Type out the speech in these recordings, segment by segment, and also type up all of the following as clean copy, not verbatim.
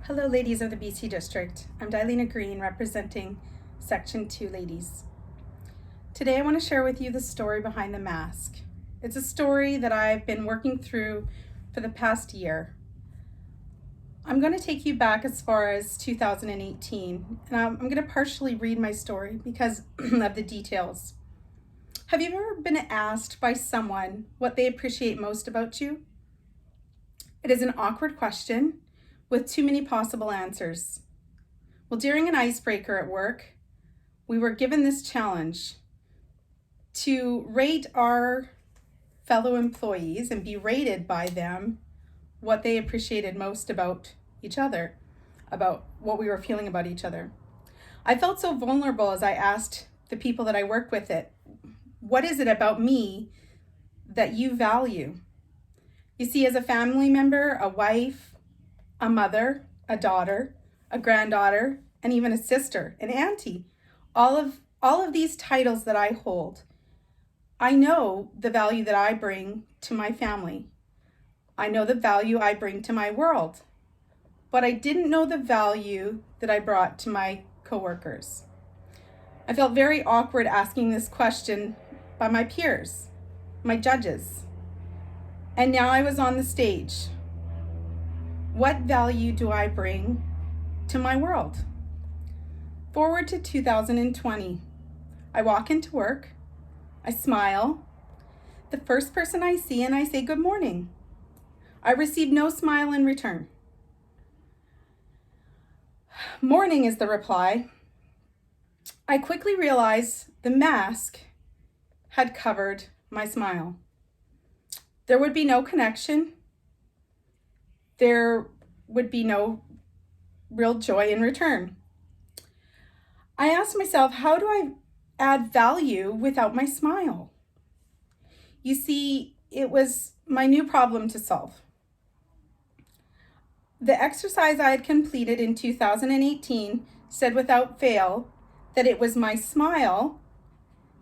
Hello, ladies of the BC District. I'm Dylena Green, representing Section 2 ladies. Today I want to share with you the story behind the mask. It's a story that I've been working through for the past year. I'm going to take you back as far as 2018, and I'm going to partially read my story because of the details. Have you ever been asked by someone what they appreciate most about you? It is an awkward question with too many possible answers. Well, during an icebreaker at work, we were given this challenge to rate our fellow employees and be rated by them what they appreciated most about each other, about what we were feeling about each other. I felt so vulnerable as I asked the people that I work with what is it about me that you value? You see, as a family member, a wife, a mother, a daughter, a granddaughter, and even a sister, an auntie, all of these titles that I hold, I know the value that I bring to my family. I know the value I bring to my world, but I didn't know the value that I brought to my coworkers. I felt very awkward asking this question by my peers, my judges, and now I was on the stage. What value do I bring to my world? Forward to 2020. I walk into work, I smile, the first person I see, and I say good morning. I receive no smile in return. Morning is the reply. I quickly realize the mask had covered my smile. There would be no connection. There would be no real joy in return. I asked myself, how do I add value without my smile? You see, it was my new problem to solve. The exercise I had completed in 2018 said without fail that it was my smile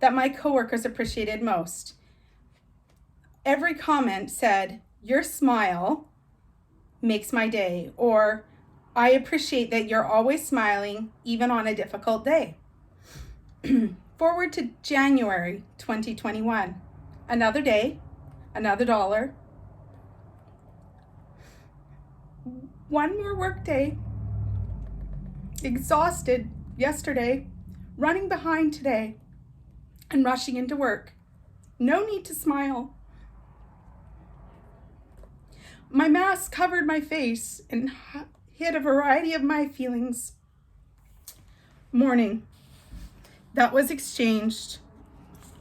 that my coworkers appreciated most. Every comment said, "Your smile makes my day," or "I appreciate that you're always smiling even on a difficult day." Forward to January 2021. Another day, another dollar. One more work day. Exhausted yesterday, running behind today, and rushing into work. No need to smile. My mask covered my face and hid a variety of my feelings. Morning. That was exchanged,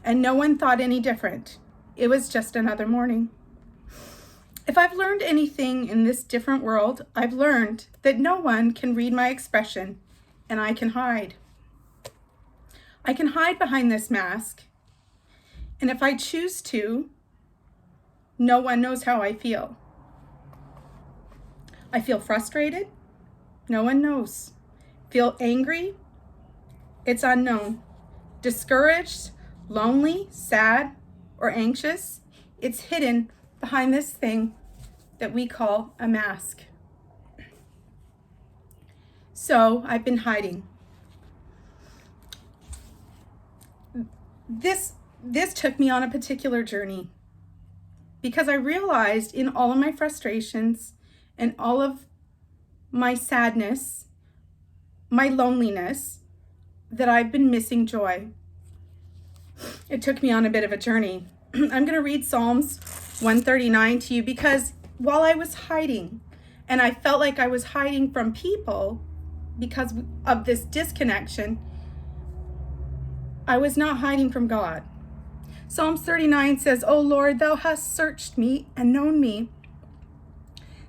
and no one thought any different. It was just another morning. If I've learned anything in this different world, I've learned that no one can read my expression, and I can hide. I can hide behind this mask, and if I choose to, no one knows how I feel. I feel frustrated. No one knows. Feel angry. It's unknown. Discouraged, lonely, sad, or anxious. It's hidden behind this thing that we call a mask. So I've been hiding. This took me on a particular journey because I realized in all of my frustrations and all of my sadness, my loneliness, that I've been missing joy. It took me on a bit of a journey. I'm going to read Psalms 139 to you because while I was hiding, and I felt like I was hiding from people because of this disconnection, I was not hiding from God. Psalms 39 says, "O Lord, thou hast searched me and known me.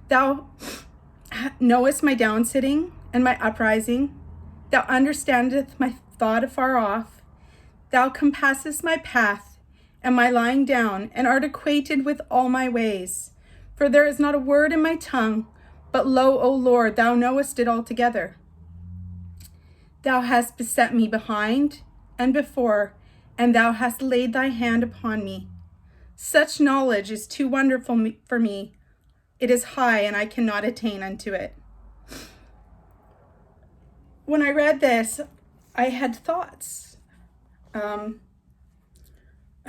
Thou knowest my downsitting and my uprising. Thou understandest my thought afar off. Thou compassest my path and my lying down, and art acquainted with all my ways. For there is not a word in my tongue, but lo, O Lord, thou knowest it altogether. Thou hast beset me behind and before, and thou hast laid thy hand upon me. Such knowledge is too wonderful for me. It is high, and I cannot attain unto it." when I read this, I had thoughts. I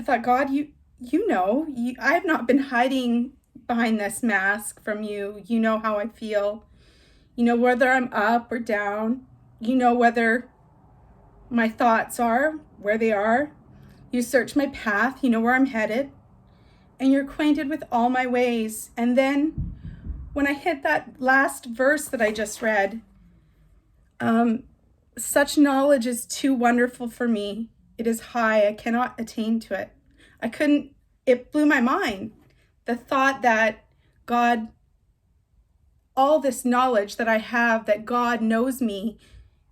thought, God, you know, I have not been hiding behind this mask from you. You know how I feel. You know whether I'm up or down. You know whether my thoughts are where they are. You search my path. You know where I'm headed. And you're acquainted with all my ways. And then when I hit that last verse that I just read, such knowledge is too wonderful for me. It is high. I cannot attain to it. It blew my mind. The thought that God, all this knowledge that I have, that God knows me,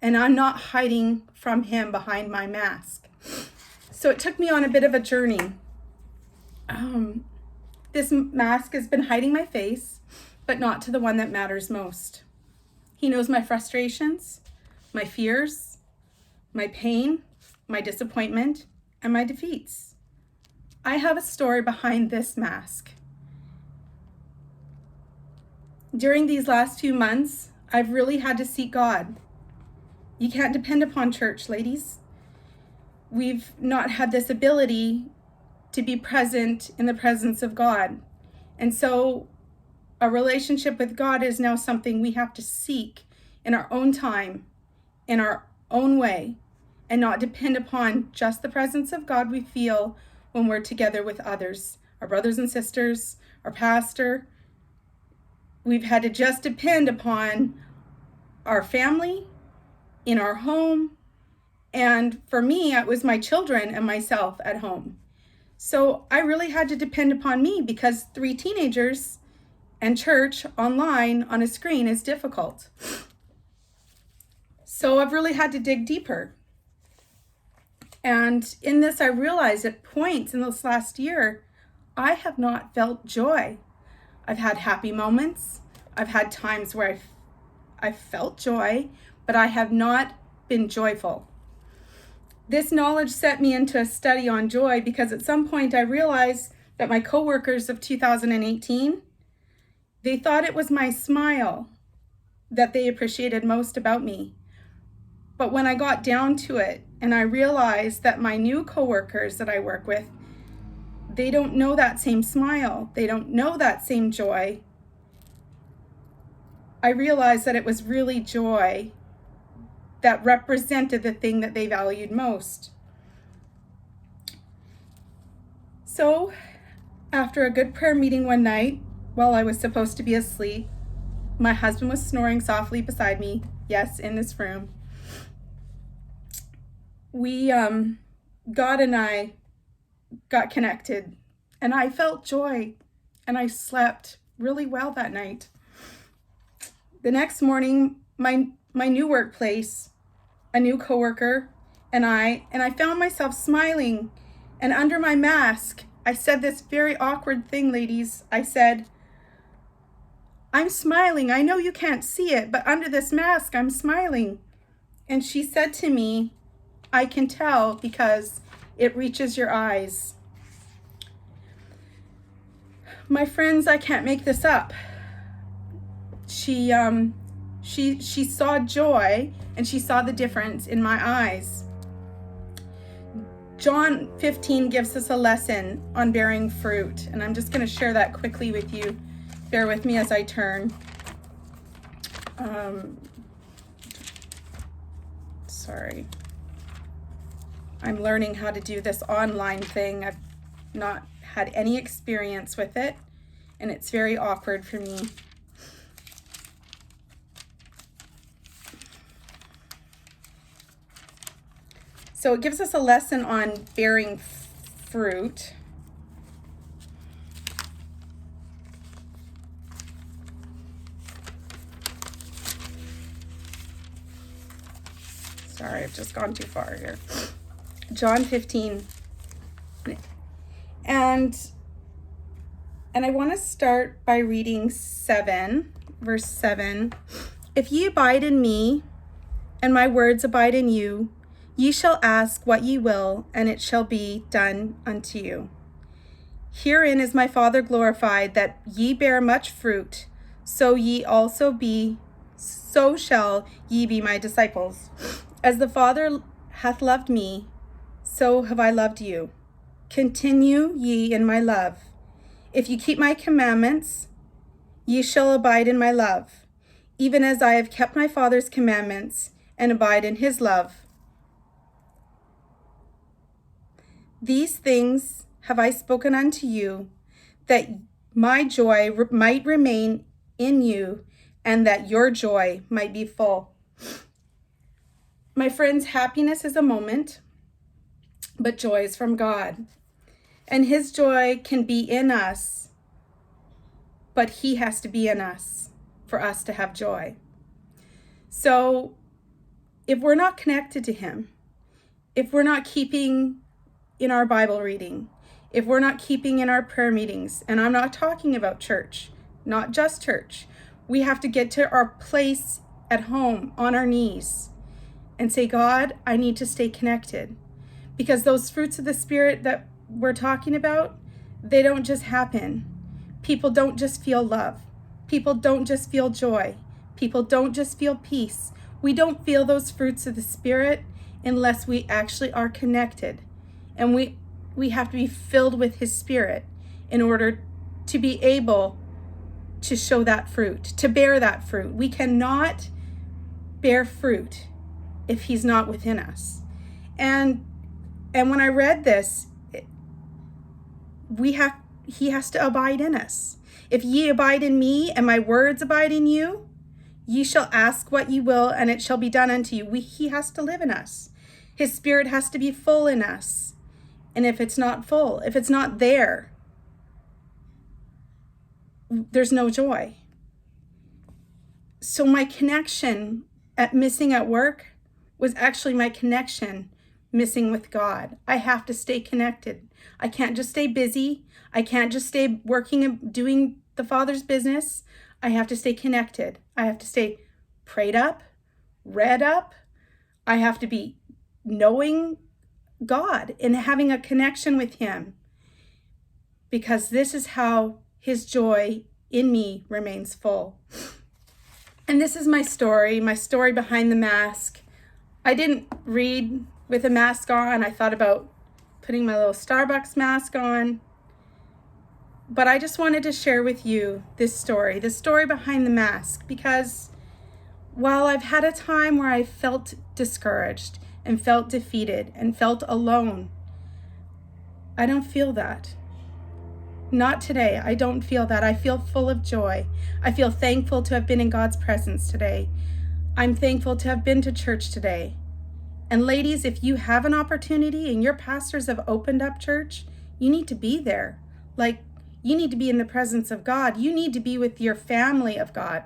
and I'm not hiding from him behind my mask. So it took me on a bit of a journey. This mask has been hiding my face, but not to the one that matters most. He knows my frustrations, my fears, my pain, my disappointment, and my defeats. I have a story behind this mask. During these last few months, I've really had to seek God. You can't depend upon church, ladies. We've not had this ability to be present in the presence of God. And so a relationship with God is now something we have to seek in our own time, in our own way, and not depend upon just the presence of God we feel when we're together with others, our brothers and sisters, our pastor. We've had to just depend upon our family, in our home, and for me, it was my children and myself at home. So I really had to depend upon me because 3 teenagers and church online on a screen is difficult. So I've really had to dig deeper. And in this, I realized at points in this last year, I have not felt joy. I've had happy moments. I've had times where I felt joy, but I have not been joyful. This knowledge set me into a study on joy because at some point I realized that my coworkers of 2018, they thought it was my smile that they appreciated most about me. But when I got down to it and I realized that my new coworkers that I work with, they don't know that same smile. They don't know that same joy. I realized that it was really joy that represented the thing that they valued most. So, after a good prayer meeting one night, while I was supposed to be asleep, my husband was snoring softly beside me. Yes, in this room. God and I got connected, and I felt joy, and I slept really well that night. The next morning, my new workplace, a new coworker, and I found myself smiling. And under my mask, I said this very awkward thing, ladies. I said, I'm smiling. I know you can't see it, but under this mask, I'm smiling. And she said to me, I can tell because it reaches your eyes. My friends, I can't make this up. She saw joy and she saw the difference in my eyes. John 15 gives us a lesson on bearing fruit, and I'm just going to share that quickly with you. Bear with me as I turn. Sorry. I'm learning how to do this online thing. I've not had any experience with it, and it's very awkward for me. So it gives us a lesson on bearing fruit. Sorry, I've just gone too far here. John 15. And I want to start by reading verse 7. If ye abide in me, and my words abide in you, ye shall ask what ye will, and it shall be done unto you. Herein is my Father glorified, that ye bear much fruit, so so shall ye be my disciples. As the Father hath loved me, so have I loved you. Continue ye in my love. If you keep my commandments, ye shall abide in my love, even as I have kept my Father's commandments and abide in his love. These things have I spoken unto you, that my joy might remain in you, and that your joy might be full. My friends, happiness is a moment, but joy is from God. And his joy can be in us, but he has to be in us for us to have joy. So if we're not connected to him, if we're not keeping in our Bible reading, if we're not keeping in our prayer meetings, and I'm not talking about church, not just church, we have to get to our place at home on our knees and say, God, I need to stay connected. Because those fruits of the Spirit that we're talking about, they don't just happen. People don't just feel love. People don't just feel joy. People don't just feel peace. We don't feel those fruits of the Spirit unless we actually are connected. And we have to be filled with his Spirit in order to be able to show that fruit, to bear that fruit. We cannot bear fruit if he's not within us. And when I read this, he has to abide in us. If ye abide in me and my words abide in you, ye shall ask what ye will, and it shall be done unto you. He has to live in us. His Spirit has to be full in us. And if it's not full, if it's not there, there's no joy. So my connection missing at work was actually my connection missing with God. I have to stay connected. I can't just stay busy. I can't just stay working and doing the Father's business. I have to stay connected. I have to stay prayed up, read up. I have to be knowing God and having a connection with him, because this is how his joy in me remains full. And this is my story behind the mask. I didn't read with a mask on. I thought about putting my little Starbucks mask on. But I just wanted to share with you this story, the story behind the mask, because while I've had a time where I felt discouraged and felt defeated and felt alone, I don't feel that. Not today. I don't feel that. I feel full of joy. I feel thankful to have been in God's presence today. I'm thankful to have been to church today. And ladies, if you have an opportunity and your pastors have opened up church, you need to be there. Like, you need to be in the presence of God. You need to be with your family of God.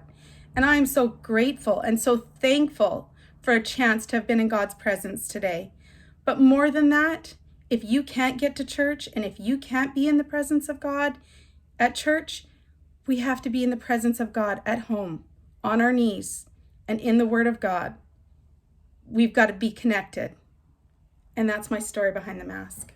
And I am so grateful and so thankful for a chance to have been in God's presence today. But more than that, if you can't get to church and if you can't be in the presence of God at church, we have to be in the presence of God at home, on our knees, and in the Word of God. We've got to be connected. And that's my story behind the mask.